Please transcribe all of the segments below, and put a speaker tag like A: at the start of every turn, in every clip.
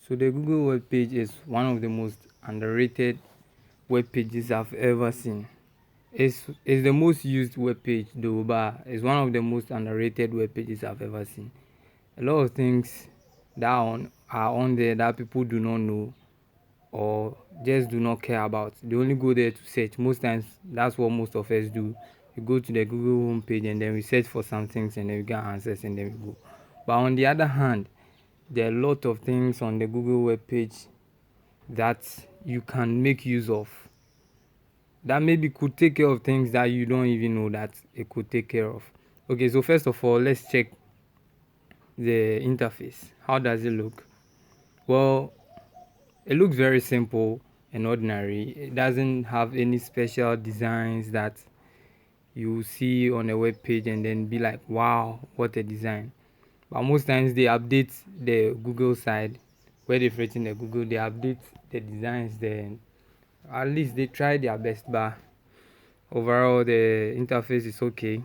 A: So the Google web page is one of the most underrated web pages I've ever seen. It's the most used web page though, but it's one of the most underrated web pages I've ever seen. A lot of things that are on there that people do not know or just do not care about. They only go there to search. Most times that's what most of us do. We go to the Google homepage and then we search for some things and then we get answers and then we go. But on the other hand, there are a lot of things on the Google web page that you can make use of that maybe could take care of things that you don't even know that it could take care of. Okay, so first of all, let's check the interface. How does it look? Well, it looks very simple and ordinary. It doesn't have any special designs that you see on a web page and then be like, wow, what a design. But most times they update the Google side where they've written the Google, they update the designs there. At least they try their best, but overall the interface is okay.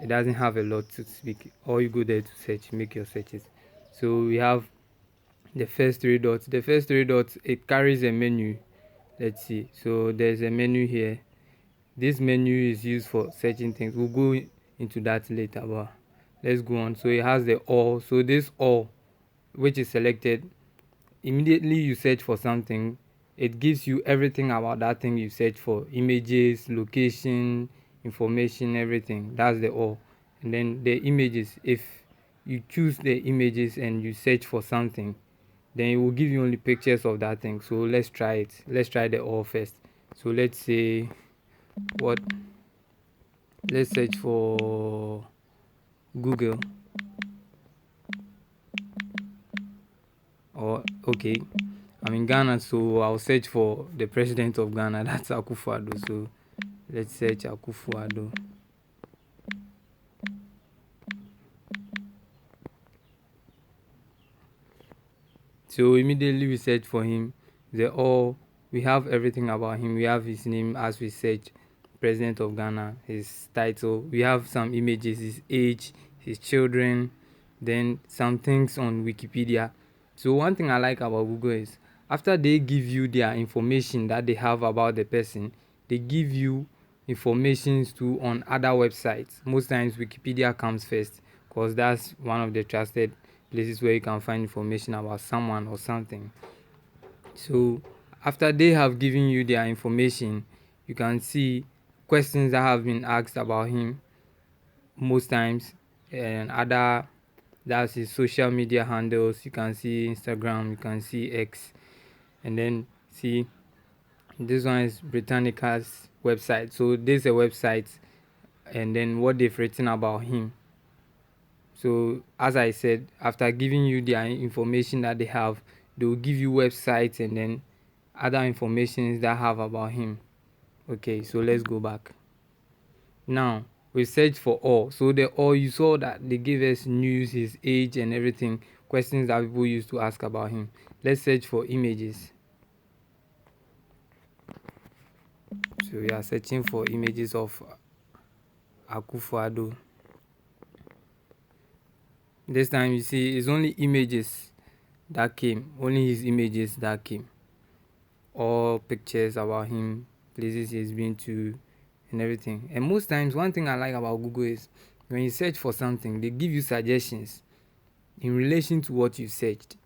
A: It doesn't have a lot to speak. All you go there to search, make your searches. So we have the first three dots. The first three dots, it carries a menu. Let's see. So there's a menu here. This menu is used for searching things. We'll go into that later, but let's go on. So it has the all. So this all, which is selected, immediately you search for something, it gives you everything about that thing you search for: images, location, information, everything. That's the all. And then the images, if you choose the images and you search for something, then it will give you only pictures of that thing. So let's try it. Let's try the all first. So let's say what, let's search for Google. Or okay, I'm in Ghana, so I'll search for the president of Ghana. That's Akufo-Addo. So let's search Akufo-Addo. So immediately we search for him. We have everything about him. We have his name as we search president of Ghana, his title. We have some images, his age, his children, then some things on Wikipedia. So one thing I like about Google is after they give you their information that they have about the person, they give you informations too on other websites. Most times Wikipedia comes first because that's one of the trusted places where you can find information about someone or something. So after they have given you their information, you can see questions that have been asked about him most times, and other, that's his social media handles. You can see Instagram, you can see X, and then see this one is Britannica's website. So this is a website and then what they've written about him. So as I said, after giving you their information that they have, they will give you websites and then other information that have about him. Okay, so let's go back. Now we search for all. So the all, you saw that they gave us news, his age and everything, questions that people used to ask about him. Let's search for images. So we are searching for images of Akufo-Addo. This time you see it's only images that came, only his images that came. All pictures about him, places he's been to, and everything. And most times, one thing I like about Google is when you search for something, they give you suggestions in relation to what you searched.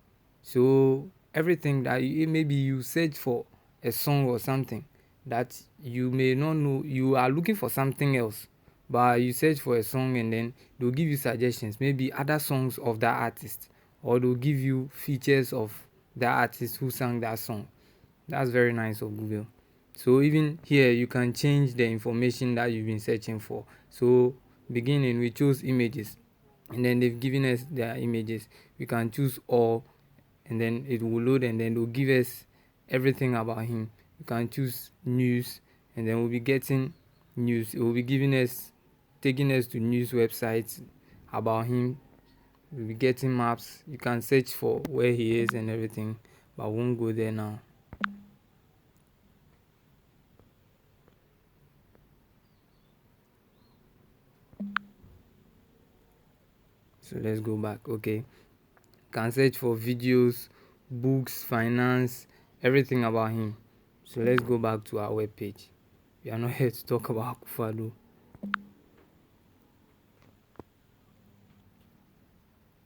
A: So everything that maybe you search for a song or something that you may not know, you are looking for something else, but you search for a song and then they'll give you suggestions, maybe other songs of that artist, or they'll give you features of that artist who sang that song. That's very nice of Google. So even here you can change the information that you've been searching for. So beginning we choose images and then they've given us their images. We can choose all and then it will load and then it will give us everything about him. You can choose news and then we'll be getting news. It will be giving us, taking us to news websites about him. We'll be getting maps. You can search for where he is and everything, but I won't go there now. So let's go back. Okay, you can search for videos, books, finance, everything about him. So let's go back to our webpage. We are not here to talk about Akufo-Addo.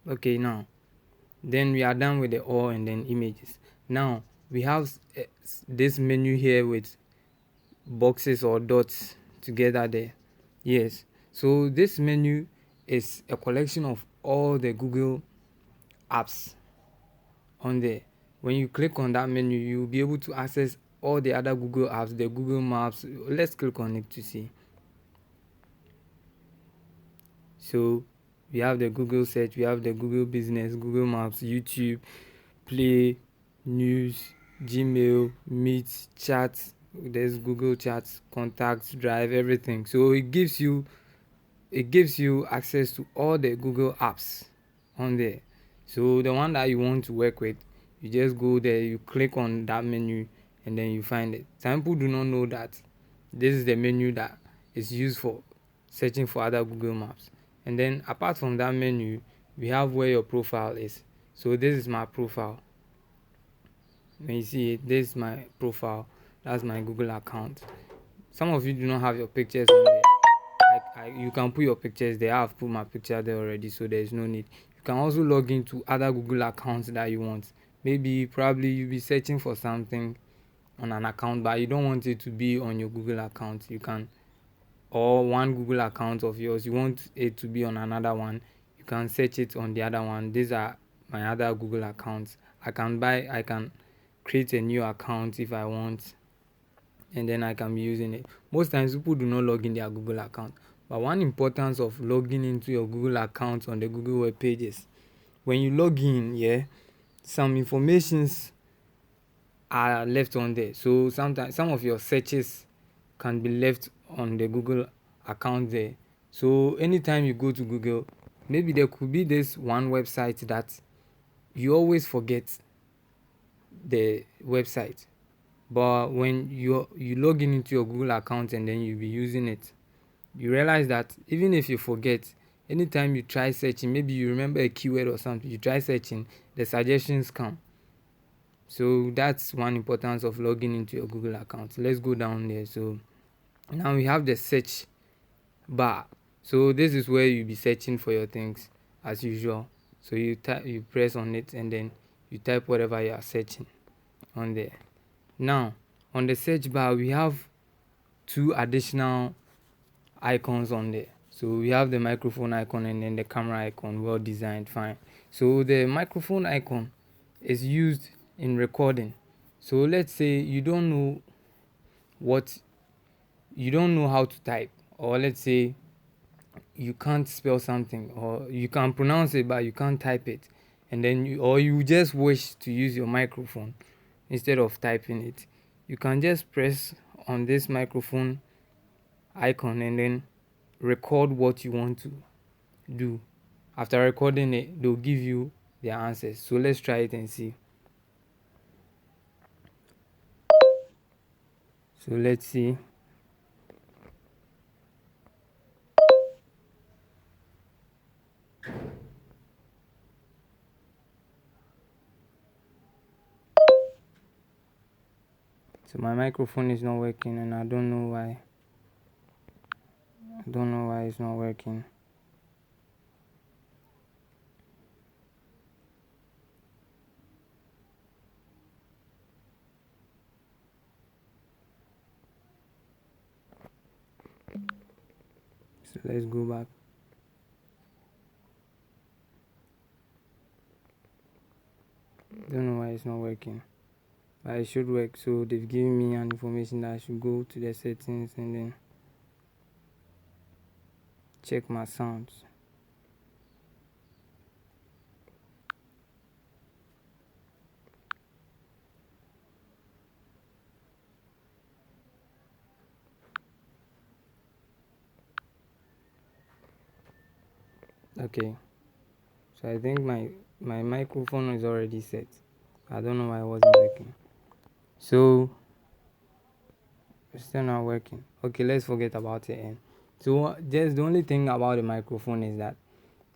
A: Okay, now then we are done with the all and then images. Now we have this menu here with boxes or dots together there. Yes, so this menu is a collection of all the Google apps on there. When you click on that menu, you'll be able to access all the other Google apps, the Google Maps. Let's click on it to see. So we have the Google search, we have the Google business, Google Maps, YouTube, Play, News, Gmail, Meet, Chat. There's Google Chats, Contacts, Drive, everything. So it gives you access to all the Google apps on there. So the one that you want to work with, you just go there, you click on that menu, and then you find it. Some people do not know that this is the menu that is used for searching for other Google Maps. And then apart from that menu, we have where your profile is. So this is my profile. When you see it, this is my profile. That's my Google account. Some of you do not have your pictures on there. You can put your pictures there. I've put my picture there already, so there's no need. You can also log into other Google accounts that you want. Probably you'll be searching for something on an account, but you don't want it to be on your Google account. You can, or one Google account of yours, you want it to be on another one, you can search it on the other one. These are my other Google accounts. I can create a new account if I want, and then I can be using it. Most times people do not log in their Google account, but one importance of logging into your Google account on the Google web pages, when you log in, some informations are left on there. So sometimes some of your searches can be left on the Google account there. So anytime you go to Google, maybe there could be this one website that you always forget the website, but when you log in into your Google account and then you'll be using it, you realize that even if you forget, anytime you try searching, maybe you remember a keyword or something, you try searching, the suggestions come. So that's one importance of logging into your Google account. Let's go down there. So now we have the search bar. So this is where you'll be searching for your things as usual. So you press on it and then you type whatever you are searching on there. Now on the search bar we have two additional icons on there. So we have the microphone icon and then the camera icon, well designed, fine. So the microphone icon is used in recording. So let's say you don't know how to type, or let's say you can't spell something, or you can pronounce it but you can't type it, and then you just wish to use your microphone instead of typing it. You can just press on this microphone icon and then record what you want to do. After recording it, they'll give you their answers. So let's try it and see. So let's see. So my microphone is not working and I don't know why. It's not working. So let's go back. Don't know why it's not working, but it should work. So they've given me an information that I should go to the settings and then check my sounds. Okay, so I think my microphone is already set. I don't know why it wasn't working. So it's still not working. Okay, let's forget about it. So just the only thing about the microphone is that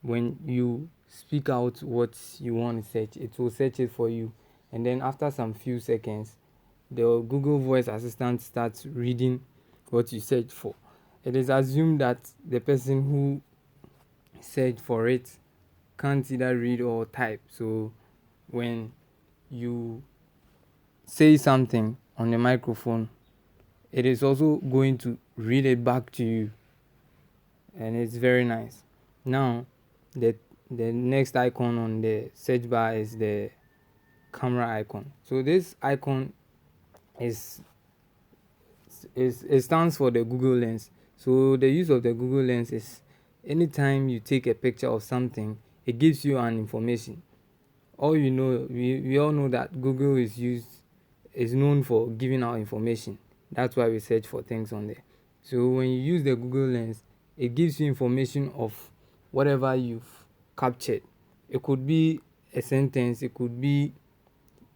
A: when you speak out what you want to search, it will search it for you, and then after some few seconds, the Google Voice Assistant starts reading what you searched for. It is assumed that the person who searched for it can't either read or type. So when you say something on the microphone, it is also going to read it back to you, and it's very nice. Now, the the next icon on the search bar is the camera icon. So this icon is it stands for the Google Lens. So the use of the Google Lens is anytime you take a picture of something, it gives you an information. All you know, we all know that Google is known for giving out information. That's why we search for things on there. So when you use the Google Lens, it gives you information of whatever you've captured. It could be a sentence, it could be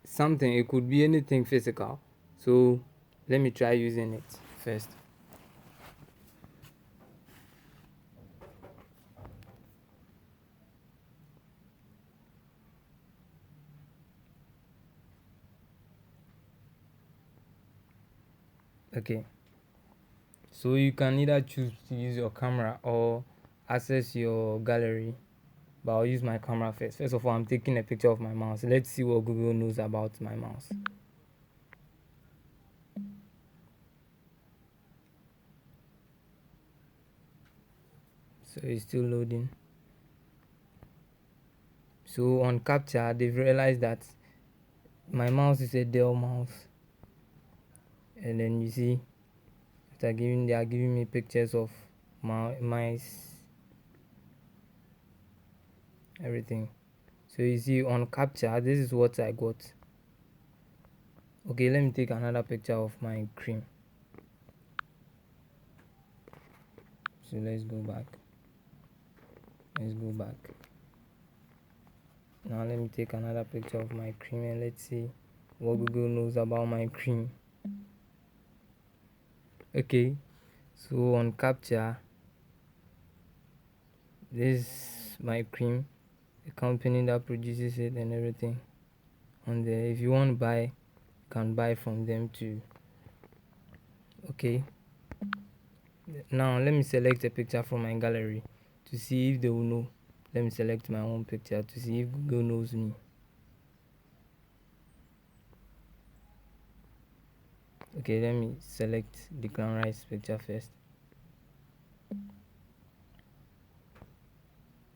A: something, it could be anything physical. So let me try using it first. Okay, so you can either choose to use your camera or access your gallery, but I'll use my camera first. First of all, I'm taking a picture of my mouse. Let's see what Google knows about my mouse. So it's still loading. So on capture, they've realized that my mouse is a Dell mouse, and then you see they are giving me pictures of my mice, everything. So you see on capture, this is what I got. Okay, let me take another picture of my cream. So let's go back. Now let me take another picture of my cream and let's see what Google knows about my cream. Okay, so on capture, this is my cream, the company that produces it and everything on there. If you want to buy, you can buy from them too. Okay, now let me select a picture from my gallery to see if they will know. Let me select my own picture to see if Google knows me. Okay, let me select Declan Rice picture first.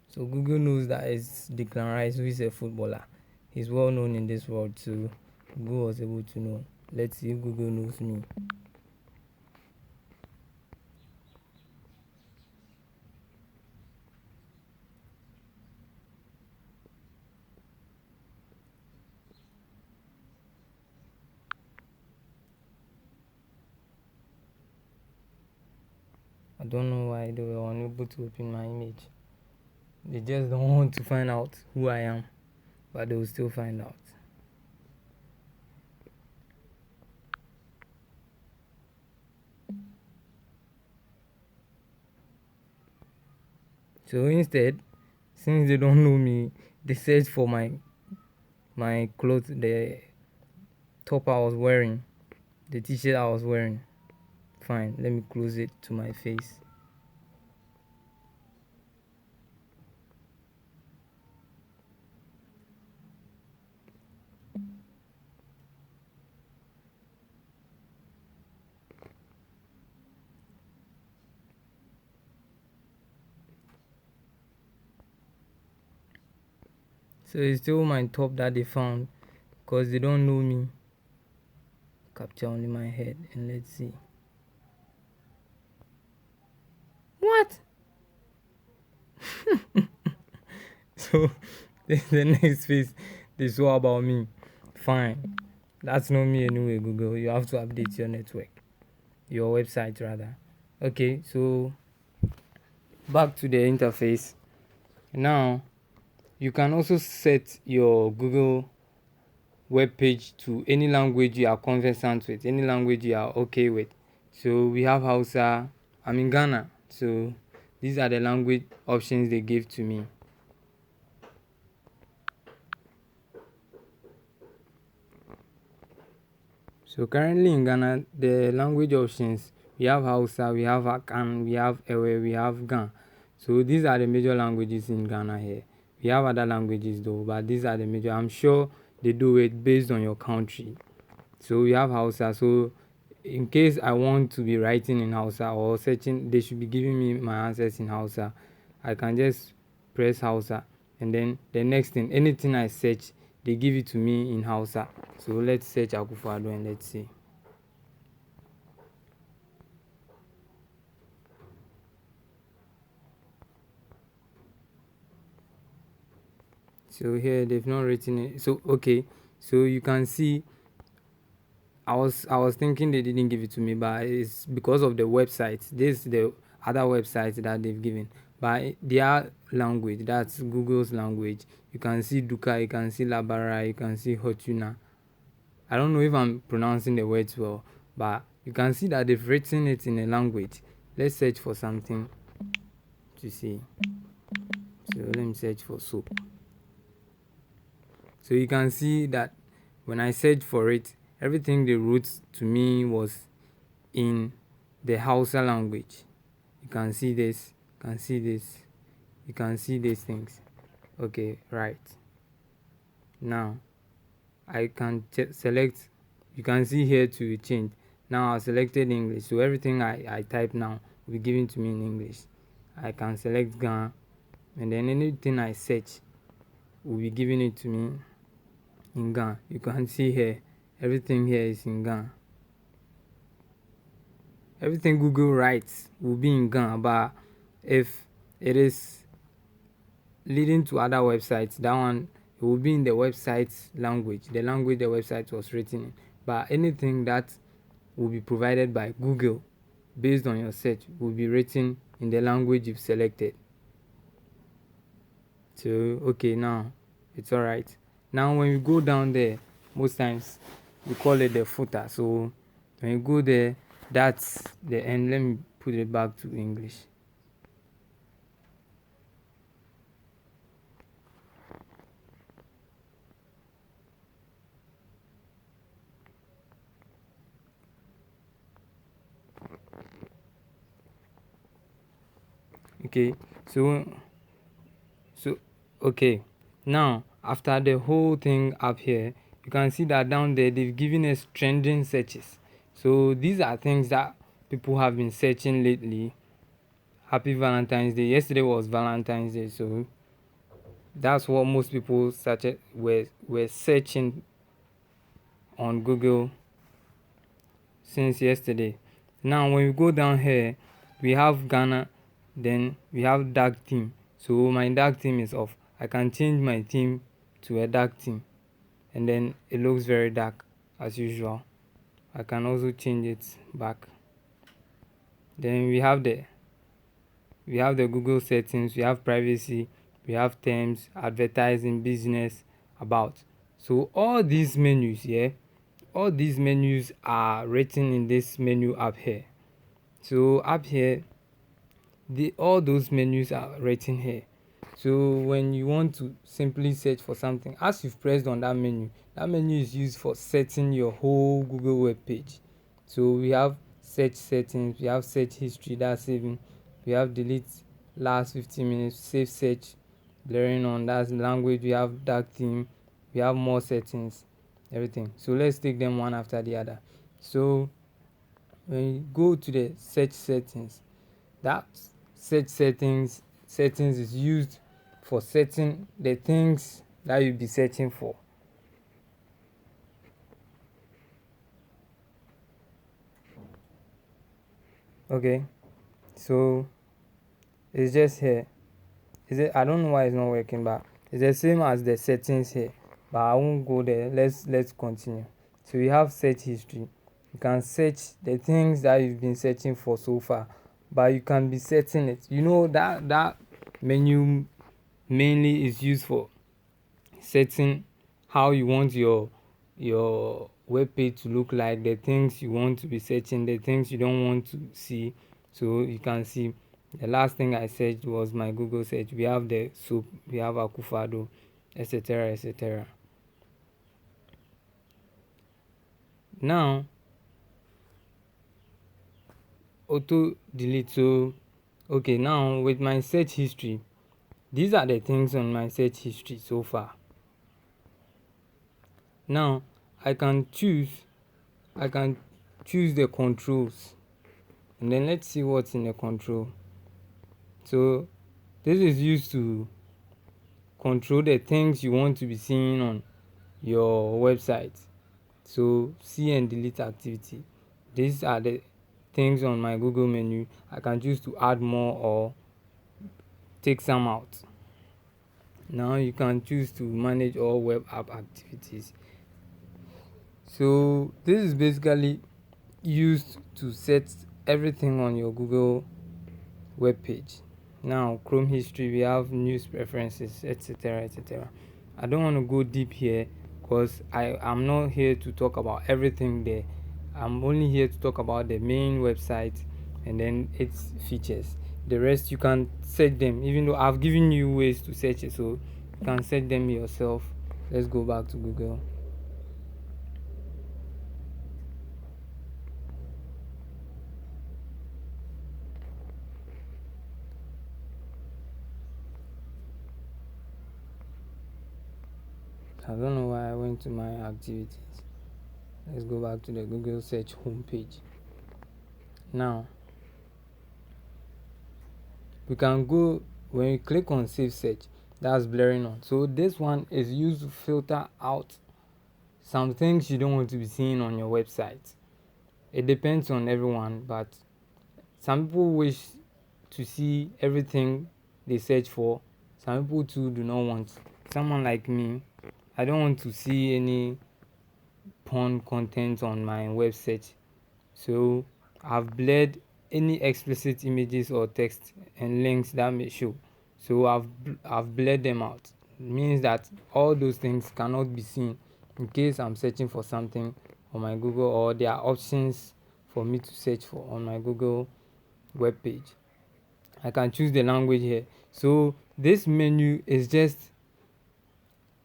A: So Google knows that it's Declan Rice, who is a footballer. He's well known in this world, so Google was able to know. Let's see if Google knows me. I don't know why they were unable to open my image. They just don't want to find out who I am, but they will still find out. So instead, since they don't know me, they search for my clothes, the top I was wearing, the t-shirt I was wearing. Fine, let me close it to my face. So it's still my top that they found because they don't know me. Capture only my head and let's see. What? So the next phase they saw about me. Fine. That's not me anyway, Google. You have to update your network. Your website rather. Okay, so back to the interface. Now you can also set your Google web page to any language you are conversant with, any language you are okay with. So we have Hausa. I'm in Ghana, so these are the language options they give to me. So currently in Ghana, the language options, we have Hausa, we have Akan, we have Ewe, we have Gan. So these are the major languages in Ghana here. We have other languages though, but these are the major. I'm sure they do it based on your country. So we have Hausa. So in case I want to be writing in Hausa or searching, they should be giving me my answers in Hausa. I can just press Hausa, and then the next thing, anything I search, they give it to me in Hausa. So let's search Akufo-Addo and let's see. So here they've not written it. So okay, so you can see I was thinking they didn't give it to me, but it's because of the website. This is the other website that they've given. But their language, that's Google's language. You can see Duka, you can see Labara, you can see Hotuna. I don't know if I'm pronouncing the words well, but you can see that they've written it in a language. Let's search for something to see. So let me search for soap. So you can see that when I searched for it, everything they wrote to me was in the Hausa language. You can see this, you can see this, you can see these things. Okay, right. Now I can select, you can see here to change. Now I selected English, so everything I type now will be given to me in English. I can select Ghana, and then anything I search will be giving it to me in Ghana. You can see here, everything here is in Ghana. Everything Google writes will be in Ghana, but if it is leading to other websites, that one it will be in the website's language, the language the website was written in. But anything that will be provided by Google based on your search will be written in the language you've selected. So okay, now it's all right. Now when you go down there, most times we call it the footer. So when you go there, that's the end. Let me put it back to English. Okay, so okay, now after the whole thing up here, you can see that down there they've given us trending searches. So these are things that people have been searching lately. Happy Valentine's Day. Yesterday was Valentine's Day, so that's what most people were searching on Google since yesterday. Now when we go down here, we have Ghana, then we have dark theme. So my dark theme is off. I can change my theme to a dark theme, and then it looks very dark as usual. I can also change it back. Then we have the Google settings, we have privacy, we have terms, advertising, business, about. So all these menus here, all these menus are written in this menu up here. So up here, all those menus are written here. So when you want to simply search for something, as you've pressed on that menu is used for setting your whole Google web page. So we have search settings, we have search history, that's saving, we have delete last 15 minutes, save search, blurring on, that's language, we have dark theme, we have more settings, everything. So let's take them one after the other. So when you go to the search settings, that settings is used for setting the things that you'll be searching for. Okay, so it's just here. I don't know why it's not working, but it's the same as the settings here, but I won't go there. Let's continue. So we have search history. You can search the things that you've been searching for so far, but you can be setting it. You know that menu mainly is used for setting how you want your web page to look like, the things you want to be searching, the things you don't want to see. So you can see the last thing I searched was my Google search. We have the soap, we have Akufo-Addo, etc., etc. Now auto delete. So okay, now with my search history, these are the things on my search history so far. Now I can choose the controls, and then let's see what's in the control. So this is used to control the things you want to be seeing on your website. So see and delete activity. These are the things on my Google menu. I can choose to add more or take some out. Now you can choose to manage all web app activities. So this is basically used to set everything on your Google web page. Now Chrome history, we have news preferences, etc, etc. I don't want to go deep here because I'm not here to talk about everything there. I'm only here to talk about the main website and then its features. The rest you can search them, even though I've given you ways to search it, so you can search them yourself. Let's go back to Google. I don't know why I went to my activities. Let's go back to the Google search homepage. Now we can go, when you click on save search, that's blurring on. So this one is used to filter out some things you don't want to be seeing on your website. It depends on everyone, but some people wish to see everything they search for. Some people too do not want. Someone like me, I don't want to see any porn content on my web search. So I've blurred any explicit images or text and links that may show. So I've blurred them out. It means that all those things cannot be seen in case I'm searching for something on my Google, or there are options for me to search for on my Google web page. I can choose the language here. So this menu is just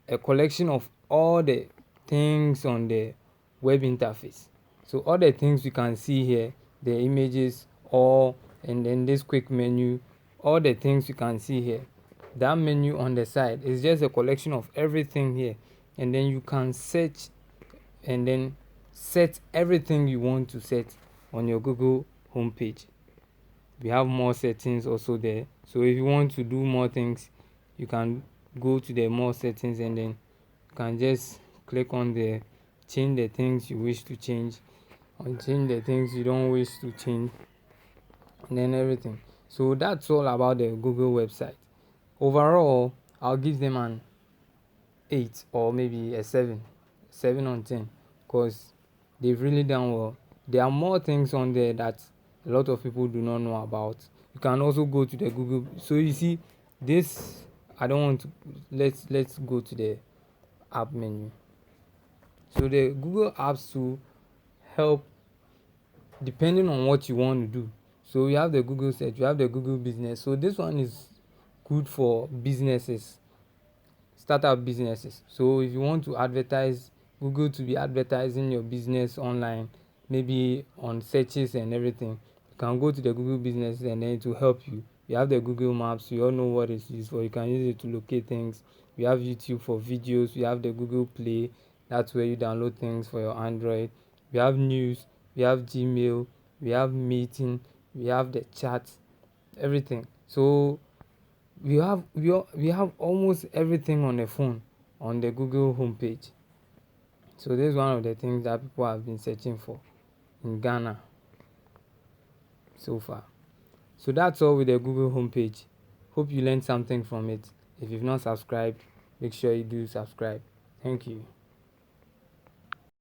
A: a collection of all the things on the web interface. So all the things you can see here, the images, all, and then this quick menu, all the things you can see here. That menu on the side is just a collection of everything here, and then you can search and then set everything you want to set on your Google homepage. We have more settings also there. So if you want to do more things, you can go to the more settings, and then you can just click on the change the things you wish to change, or change the things you don't wish to change, and then everything. So that's all about the Google website. Overall, I'll give them an 8 or maybe a 7 on 10, because they've really done well. There are more things on there that a lot of people do not know about. You can also go to the Google. So you see this, I don't want to, let's go to the app menu. So the Google apps to help depending on what you want to do. So we have the Google search, we have the Google business. So this one is good for businesses, startup businesses. So if you want to advertise, Google to be advertising your business online, maybe on searches and everything, you can go to the Google business and then it will help you. You have the Google Maps, you all know what it's used for. You can use it to locate things. We have YouTube for videos. We have the Google Play, that's where you download things for your Android. We have news, we have Gmail, we have meeting, we have the chat, everything. So we have almost everything on the phone on the Google homepage. So this is one of the things that people have been searching for in Ghana so far. So that's all with the Google homepage. Hope you learned something from it. If you've not subscribed, make sure you do subscribe. Thank you.